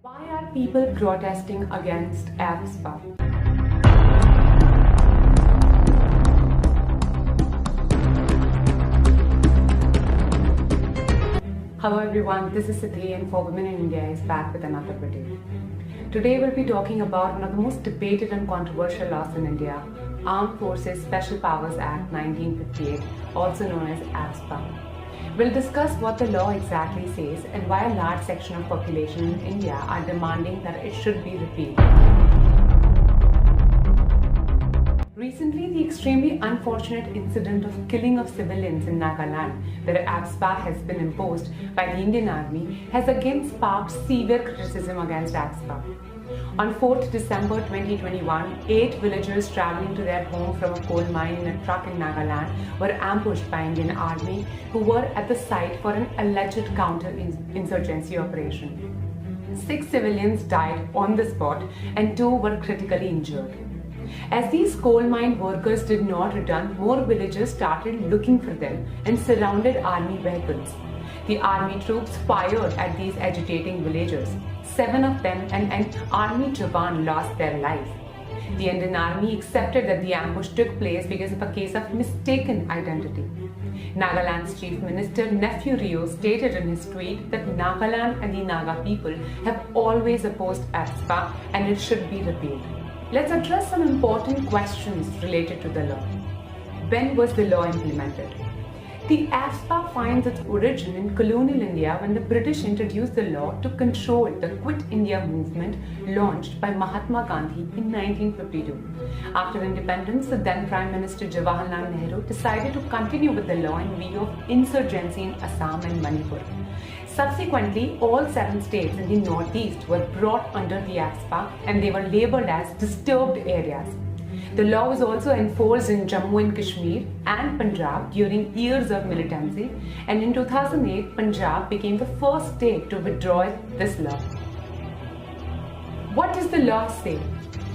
Why are people protesting against AFSPA? Hello everyone, this is Siddhi and For Women in India is back with another video. Today we'll be talking about one of the most debated and controversial laws in India, Armed Forces Special Powers Act 1958, also known as AFSPA. We'll discuss what the law exactly says and why a large section of population in India are demanding that it should be repealed. Recently, the extremely unfortunate incident of killing of civilians in Nagaland, where AFSPA has been imposed by the Indian Army, has again sparked severe criticism against AFSPA. On 4th December 2021, 8 villagers travelling to their home from a coal mine in a truck in Nagaland were ambushed by Indian Army, who were at the site for an alleged counter-insurgency operation. 6 civilians died on the spot and 2 were critically injured. As these coal mine workers did not return, more villagers started looking for them and surrounded army vehicles. The army troops fired at these agitating villagers. 7 of them and an army jawan lost their lives. The Indian Army accepted that the ambush took place because of a case of mistaken identity. Nagaland's Chief Minister Nephew Rio stated in his tweet that Nagaland and the Naga people have always opposed AFSPA and it should be repealed. Let's address some important questions related to the law. When was the law implemented? The AFSPA finds its origin in colonial India when the British introduced the law to control the Quit India movement launched by Mahatma Gandhi in 1952. After independence, the then Prime Minister Jawaharlal Nehru decided to continue with the law in view of insurgency in Assam and Manipur. Subsequently, all 7 states in the northeast were brought under the AFSPA and they were labelled as disturbed areas. The law was also enforced in Jammu and Kashmir and Punjab during years of militancy, and in 2008, Punjab became the first state to withdraw this law. What does the law say?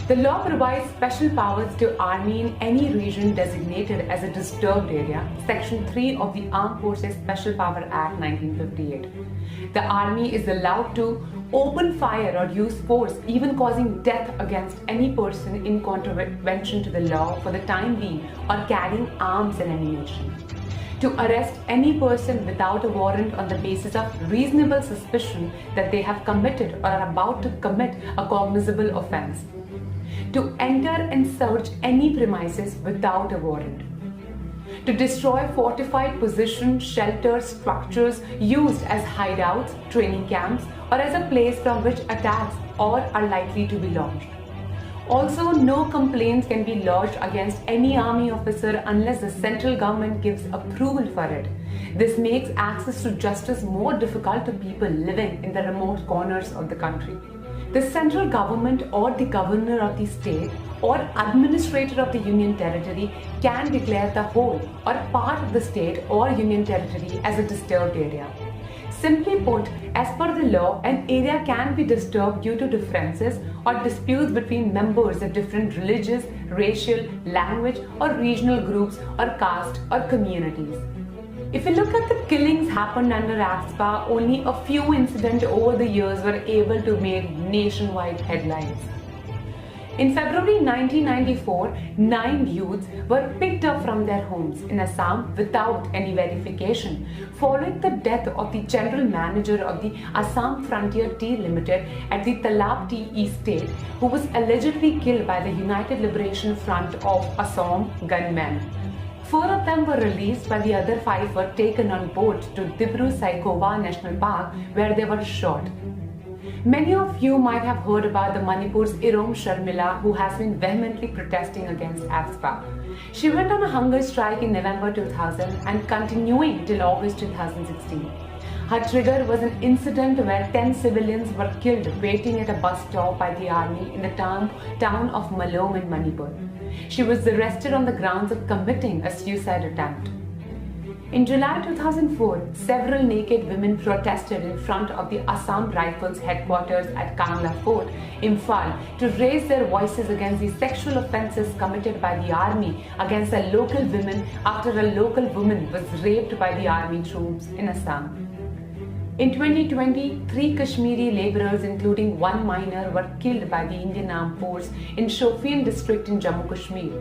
The law provides special powers to Army in any region designated as a disturbed area, Section 3 of the Armed Forces Special Power Act 1958. The Army is allowed to open fire or use force, even causing death against any person in contravention to the law for the time being or carrying arms and ammunition. To arrest any person without a warrant on the basis of reasonable suspicion that they have committed or are about to commit a cognizable offence. To enter and search any premises without a warrant. To destroy fortified positions, shelters, structures used as hideouts, training camps, or as a place from which attacks are likely to be launched. Also, no complaints can be lodged against any army officer unless the central government gives approval for it. This makes access to justice more difficult to people living in the remote corners of the country. The central government or the governor of the state or administrator of the union territory can declare the whole or part of the state or union territory as a disturbed area. Simply put, as per the law, an area can be disturbed due to differences or disputes between members of different religious, racial, language or regional groups or caste or communities. If you look at the killings happened under AFSPA, only a few incidents over the years were able to make nationwide headlines. In February 1994, 9 youths were picked up from their homes in Assam without any verification, following the death of the general manager of the Assam Frontier Tea Limited at the Talab Tea Estate, who was allegedly killed by the United Liberation Front of Assam gunmen. 4 of them were released, while the other 5 were taken on boat to Dibru-Saikhowa National Park, where they were shot. Many of you might have heard about the Manipur's Irom Sharmila, who has been vehemently protesting against AFSPA. She went on a hunger strike in November 2000 and continuing till August 2016. Her trigger was an incident where 10 civilians were killed waiting at a bus stop by the army in the town of Malom in Manipur. She was arrested on the grounds of committing a suicide attempt. In July 2004, several naked women protested in front of the Assam Rifles headquarters at Kangla Fort, Imphal, to raise their voices against the sexual offences committed by the army against a local woman after a local woman was raped by the army troops in Assam. In 2020, 3 Kashmiri laborers, including 1 minor, were killed by the Indian Armed Force in Shopian district in Jammu Kashmir.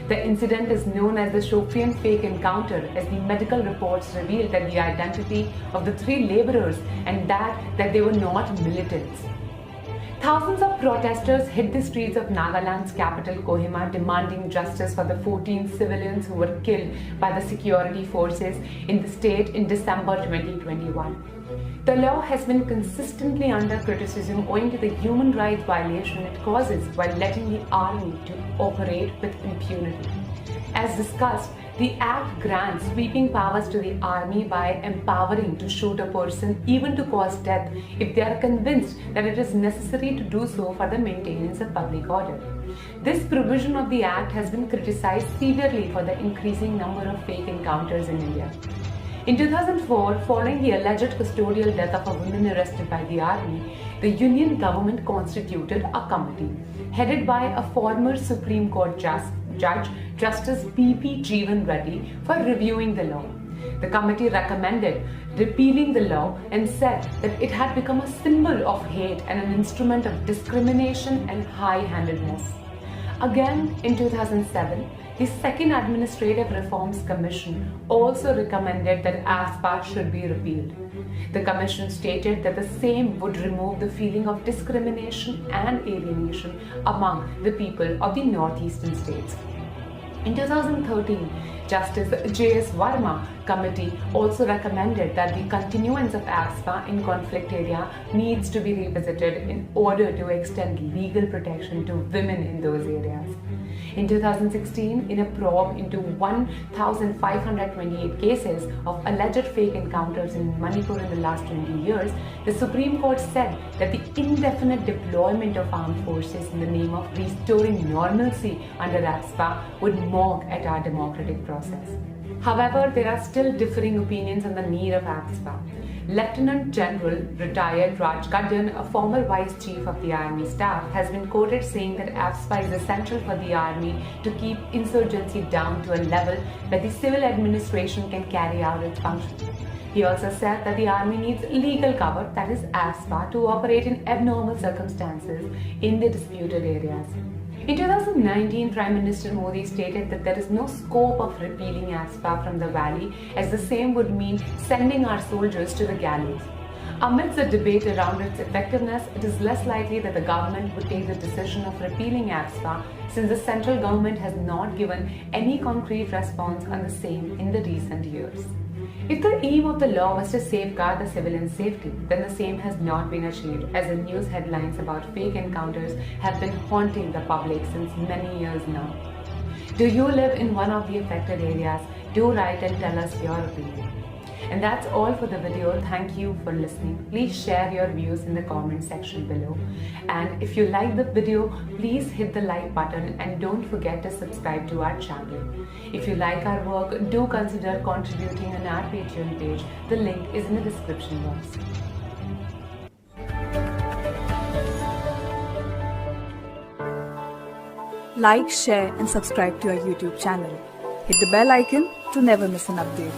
The incident is known as the Shopian fake encounter, as the medical reports revealed that the identity of the 3 laborers and that they were not militants. Thousands of protesters hit the streets of Nagaland's capital Kohima, demanding justice for the 14 civilians who were killed by the security forces in the state in December 2021. The law has been consistently under criticism owing to the human rights violation it causes while letting the army to operate with impunity. As discussed, the Act grants sweeping powers to the army by empowering to shoot a person, even to cause death, if they are convinced that it is necessary to do so for the maintenance of public order. This provision of the Act has been criticized severely for the increasing number of fake encounters in India. In 2004, following the alleged custodial death of a woman arrested by the army, the Union government constituted a committee headed by a former Supreme Court Judge Justice P.P. Jeevan Reddy for reviewing the law. The committee recommended repealing the law and said that it had become a symbol of hate and an instrument of discrimination and high-handedness. Again, in 2007, the Second Administrative Reforms Commission also recommended that AFSPA should be repealed. The Commission stated that the same would remove the feeling of discrimination and alienation among the people of the northeastern states. In 2013, Justice J.S. Verma committee also recommended that the continuance of AFSPA in conflict area needs to be revisited in order to extend legal protection to women in those areas. In 2016, in a probe into 1,528 cases of alleged fake encounters in Manipur in the last 20 years, the Supreme Court said that the indefinite deployment of armed forces in the name of restoring normalcy under AFSPA would mock at our democratic process. However, there are still differing opinions on the need of AFSPA. Lieutenant General retired Raj Kadyan, a former Vice Chief of the Army Staff, has been quoted saying that AFSPA is essential for the Army to keep insurgency down to a level where the civil administration can carry out its functions. He also said that the Army needs legal cover, that is AFSPA, to operate in abnormal circumstances in the disputed areas. In 2019, Prime Minister Modi stated that there is no scope of repealing AFSPA from the valley, as the same would mean sending our soldiers to the gallows. Amidst the debate around its effectiveness, it is less likely that the government would take the decision of repealing AFSPA, since the central government has not given any concrete response on the same in the recent years. If the aim of the law was to safeguard the civilian safety, then the same has not been achieved, as the news headlines about fake encounters have been haunting the public since many years now. Do you live in one of the affected areas? Do write and tell us your opinion. And that's all for the video. Thank you for listening. Please share your views in the comment section below. And if you like the video, please hit the like button and don't forget to subscribe to our channel. If you like our work, do consider contributing on our Patreon page. The link is in the description box. Like, share and subscribe to our YouTube channel. Hit the bell icon to never miss an update.